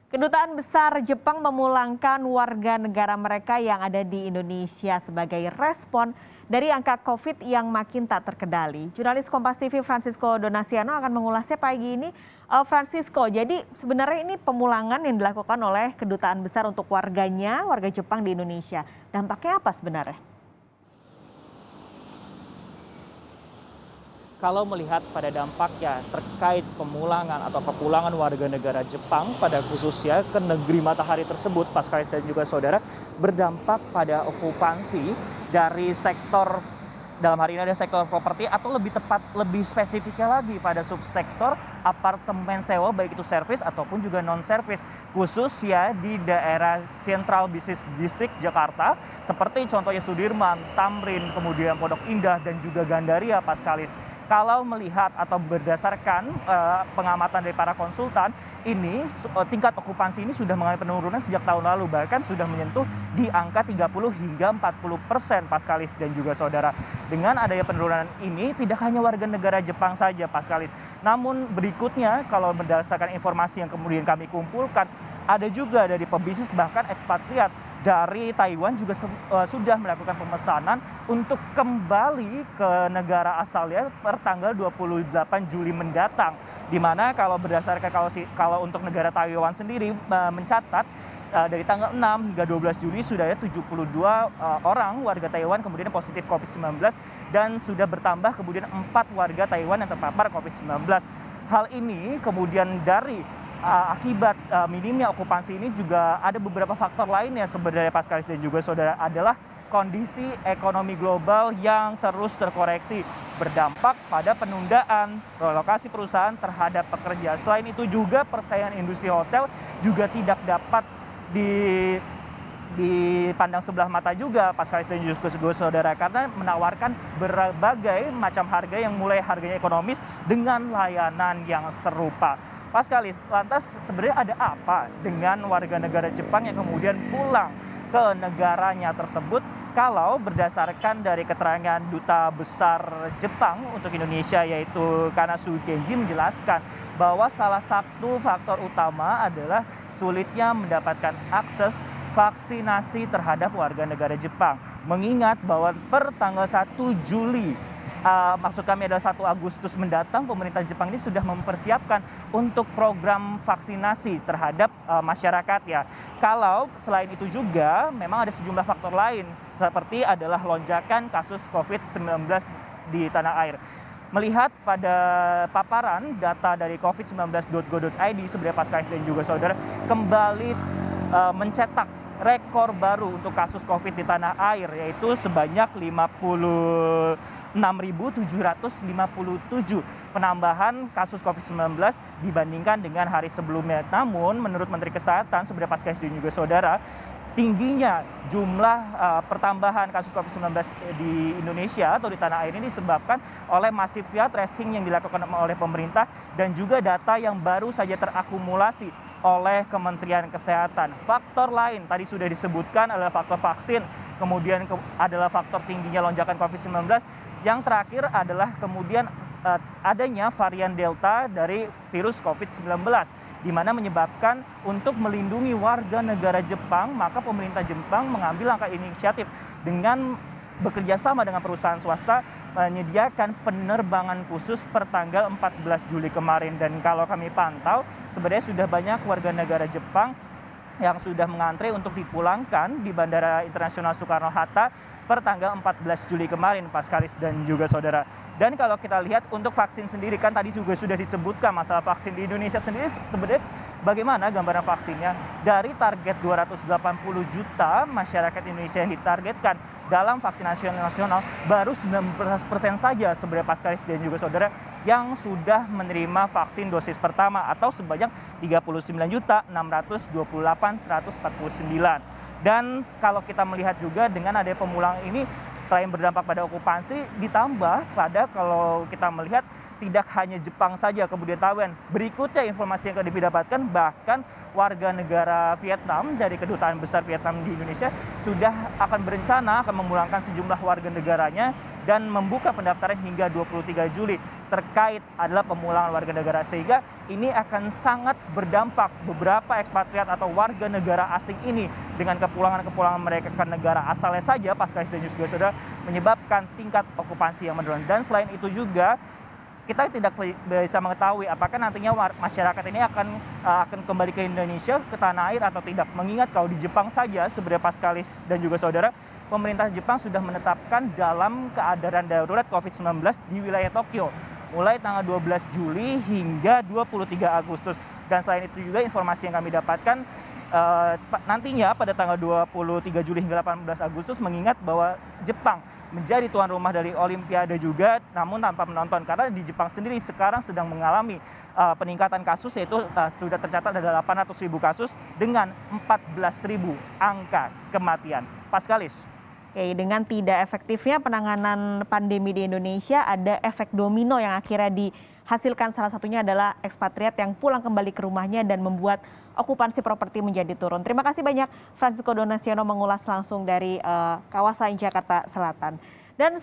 Kedutaan Besar Jepang memulangkan warga negara mereka yang ada di Indonesia sebagai respon dari angka COVID yang makin tak terkendali. Jurnalis Kompas TV Francisco Donasiano akan mengulasnya pagi ini. Francisco, jadi sebenarnya ini pemulangan yang dilakukan oleh Kedutaan Besar untuk warganya, warga Jepang di Indonesia. Dampaknya apa sebenarnya? Kalau melihat pada dampaknya terkait pemulangan atau kepulangan warga negara Jepang pada khususnya ke negeri matahari tersebut, Pascalis dan juga saudara, berdampak pada okupansi dari sektor, dalam hari ini ada sektor properti atau lebih tepat, lebih spesifiknya lagi pada subsektor apartemen sewa baik itu servis ataupun juga non servis, khusus ya di daerah Central Business District Jakarta seperti contohnya Sudirman, Tamrin, kemudian Pondok Indah dan juga Gandaria, Pascalis. Kalau melihat atau berdasarkan pengamatan dari para konsultan, ini tingkat okupansi ini sudah mengalami penurunan sejak tahun lalu, bahkan sudah menyentuh di angka 30 hingga 40% Pascalis dan juga saudara. Dengan adanya penurunan ini tidak hanya warga negara Jepang saja Pascalis, namun berikutnya kalau berdasarkan informasi yang kemudian kami kumpulkan, ada juga dari pebisnis bahkan ekspatriat dari Taiwan juga sudah melakukan pemesanan untuk kembali ke negara asalnya per tanggal 28 Juli mendatang. Di mana kalau berdasarkan kalau untuk negara Taiwan sendiri mencatat dari tanggal 6 hingga 12 Juli sudah ada 72 orang warga Taiwan kemudian positif COVID-19 dan sudah bertambah kemudian 4 warga Taiwan yang terpapar COVID-19. Hal ini kemudian dari akibat minimnya okupansi ini juga ada beberapa faktor lainnya sebenarnya Pascalis dan juga saudara, adalah kondisi ekonomi global yang terus terkoreksi berdampak pada penundaan relokasi perusahaan terhadap pekerja. Selain itu juga persaingan industri hotel juga tidak dapat dipandang sebelah mata juga Pascalis dan juga saudara, karena menawarkan berbagai macam harga yang mulai harganya ekonomis dengan layanan yang serupa. Pascalis, lantas sebenarnya ada apa dengan warga negara Jepang yang kemudian pulang ke negaranya tersebut? Kalau berdasarkan dari keterangan Duta Besar Jepang untuk Indonesia yaitu Kanasu Kenji menjelaskan bahwa salah satu faktor utama adalah sulitnya mendapatkan akses vaksinasi terhadap warga negara Jepang. Mengingat bahwa per tanggal 1 Juli maksud kami adalah 1 Agustus mendatang, pemerintah Jepang ini sudah mempersiapkan untuk program vaksinasi terhadap masyarakat ya. Kalau selain itu juga memang ada sejumlah faktor lain seperti adalah lonjakan kasus COVID-19 di tanah air. Melihat pada paparan data dari covid19.go.id sebenarnya Pascalis dan juga saudara kembali mencetak rekor baru untuk kasus COVID di tanah air yaitu sebanyak 6.757 penambahan kasus COVID-19 dibandingkan dengan hari sebelumnya. Namun menurut Menteri Kesehatan sebenarnya Pascalis dan juga saudara, tingginya jumlah pertambahan kasus COVID-19 di Indonesia atau di tanah air ini disebabkan oleh masifnya tracing yang dilakukan oleh pemerintah dan juga data yang baru saja terakumulasi oleh Kementerian Kesehatan. Faktor lain tadi sudah disebutkan adalah faktor vaksin, kemudian adalah faktor tingginya lonjakan COVID-19. Yang terakhir adalah kemudian adanya varian Delta dari virus COVID-19, di mana menyebabkan untuk melindungi warga negara Jepang, maka pemerintah Jepang mengambil langkah inisiatif dengan bekerja sama dengan perusahaan swasta menyediakan penerbangan khusus per tanggal 14 Juli kemarin. Dan kalau kami pantau, sebenarnya sudah banyak warga negara Jepang yang sudah mengantre untuk dipulangkan di Bandara Internasional Soekarno-Hatta per tanggal 14 Juli kemarin, Pascalis dan juga saudara. Dan kalau kita lihat untuk vaksin sendiri, kan tadi juga sudah disebutkan masalah vaksin di Indonesia sendiri sebenarnya bagaimana gambaran vaksinnya. Dari target 280 juta masyarakat Indonesia yang ditargetkan dalam vaksinasi nasional, baru 19% saja sebenarnya Pascalis dan juga saudara yang sudah menerima vaksin dosis pertama atau sebanyak 39.628.149. Dan kalau kita melihat juga dengan adanya pemulangan ini, selain berdampak pada okupansi, ditambah pada kalau kita melihat tidak hanya Jepang saja kemudian Taiwan. Berikutnya informasi yang didapatkan bahkan warga negara Vietnam dari Kedutaan Besar Vietnam di Indonesia sudah akan berencana akan memulangkan sejumlah warga negaranya dan membuka pendaftaran hingga 23 Juli. terkait adalah pemulangan warga negara, sehingga ini akan sangat berdampak beberapa ekspatriat atau warga negara asing ini dengan kepulangan mereka ke negara asalnya saja pasca dan juga sudah menyebabkan tingkat okupansi yang menurun. Dan selain itu juga kita tidak bisa mengetahui apakah nantinya masyarakat ini akan kembali ke Indonesia, ke tanah air atau tidak. Mengingat kalau di Jepang saja sebenarnya Paskalis dan juga saudara, pemerintah Jepang sudah menetapkan dalam keadaan darurat COVID-19 di wilayah Tokyo mulai tanggal 12 Juli hingga 23 Agustus. Dan selain itu juga informasi yang kami dapatkan nantinya pada tanggal 23 Juli hingga 18 Agustus, mengingat bahwa Jepang menjadi tuan rumah dari Olimpiade juga, namun tanpa menonton. Karena di Jepang sendiri sekarang sedang mengalami peningkatan kasus, yaitu sudah tercatat ada 800.000 kasus dengan 14.000 angka kematian. Paskalis. Oke, dengan tidak efektifnya penanganan pandemi di Indonesia, ada efek domino yang akhirnya dihasilkan, salah satunya adalah ekspatriat yang pulang kembali ke rumahnya dan membuat okupansi properti menjadi turun. Terima kasih banyak Francisco Donaciono mengulas langsung dari kawasan Jakarta Selatan. Dan